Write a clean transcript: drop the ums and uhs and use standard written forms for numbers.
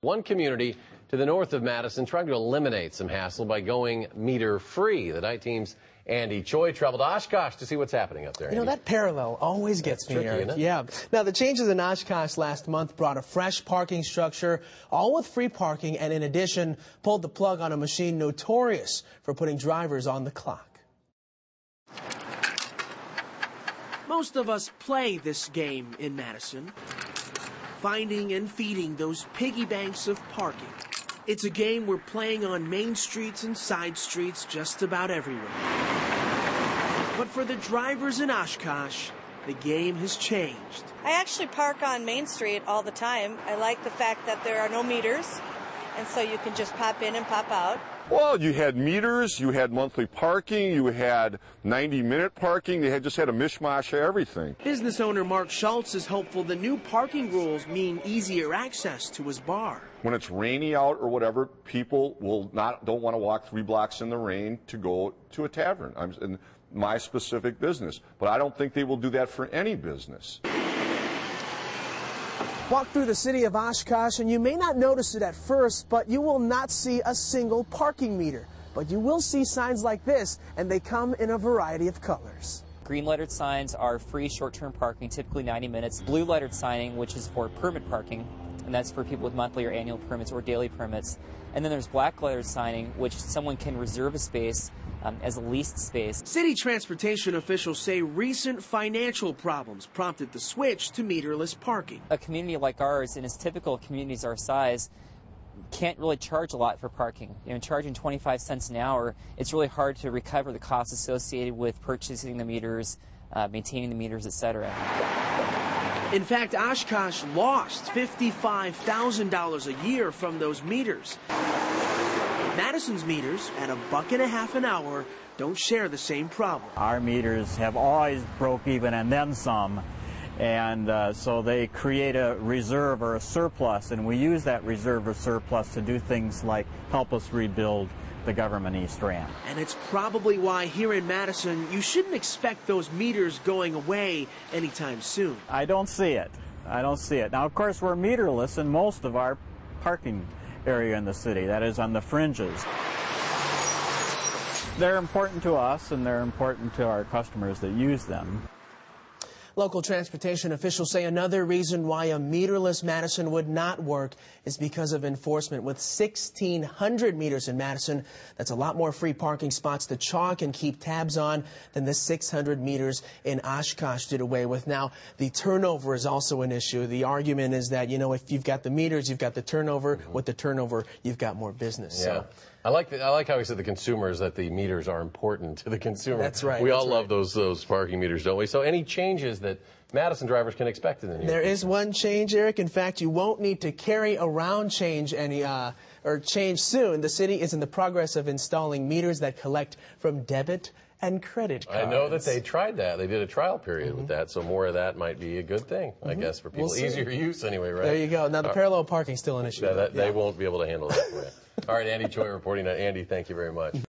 One community to the north of Madison trying to eliminate some hassle by going meter-free. The night team's Andy Choi traveled to Oshkosh to see what's happening up there. You know, that parallel always gets me, tricky, Eric. isn't it? Yeah. Now, the changes in Oshkosh last month brought a fresh parking structure, all with free parking, and in addition, pulled the plug on a machine notorious for putting drivers on the clock. Most of us play this game in Madison, finding and feeding those piggy banks of parking. It's a game we're playing on main streets and side streets just about everywhere. But for the drivers in Oshkosh, the game has changed. I actually park on Main Street all the time. I like the fact that there are no meters, and so you can just pop in and pop out. Well, you had meters, you had monthly parking, you had 90-minute parking, they just had a mishmash of everything. Business owner Mark Schultz is hopeful the new parking rules mean easier access to his bar. When it's rainy out or whatever, people don't want to walk 3 blocks in the rain to go to a tavern. I'm in my specific business, but I don't think they will do that for any business. Walk through the city of Oshkosh, and you may not notice it at first, but you will not see a single parking meter. But you will see signs like this, and they come in a variety of colors. Green lettered signs are free short-term parking, typically 90 minutes. Blue lettered signing, which is for permit parking, and that's for people with monthly or annual permits or daily permits. And then there's black lettered signing, which someone can reserve a space as a leased space. City transportation officials say recent financial problems prompted the switch to meterless parking. A community like ours, and as typical communities our size, can't really charge a lot for parking. You know, charging 25 cents an hour, it's really hard to recover the costs associated with purchasing the meters, maintaining the meters, etc. In fact, Oshkosh lost $55,000 a year from those meters. Madison's meters, at $1.50 an hour, don't share the same problem. Our meters have always broke even and then some, and so they create a reserve or a surplus, and we use that reserve or surplus to do things like help us rebuild the government East Ramp. And it's probably why here in Madison, you shouldn't expect those meters going away anytime soon. I don't see it. I don't see it. Now, of course, we're meterless in most of our parking area in the city, that is on the fringes. They're important to us, and they're important to our customers that use them. Local transportation officials say another reason why a meterless Madison would not work is because of enforcement. With 1,600 meters in Madison, that's a lot more free parking spots to chalk and keep tabs on than the 600 meters in Oshkosh did away with. Now, the turnover is also an issue. The argument is that, you know, if you've got the meters, you've got the turnover. With the turnover, you've got more business. Yeah. So. I like how he said the consumers, that the meters are important to the consumer. That's right. We all love those parking meters, don't we? So any changes that Madison drivers can expect in the near future? There is one change, Eric. In fact, you won't need to carry around change or change soon. The city is in the progress of installing meters that collect from debit and credit cards. I know that they tried that. They did a trial period with that, so more of that might be a good thing, I guess, for people. Easier use anyway, right? There you go. Now, the parallel parking is still an issue. They won't be able to handle that for you. All right, Andy Choi reporting. Andy, thank you very much.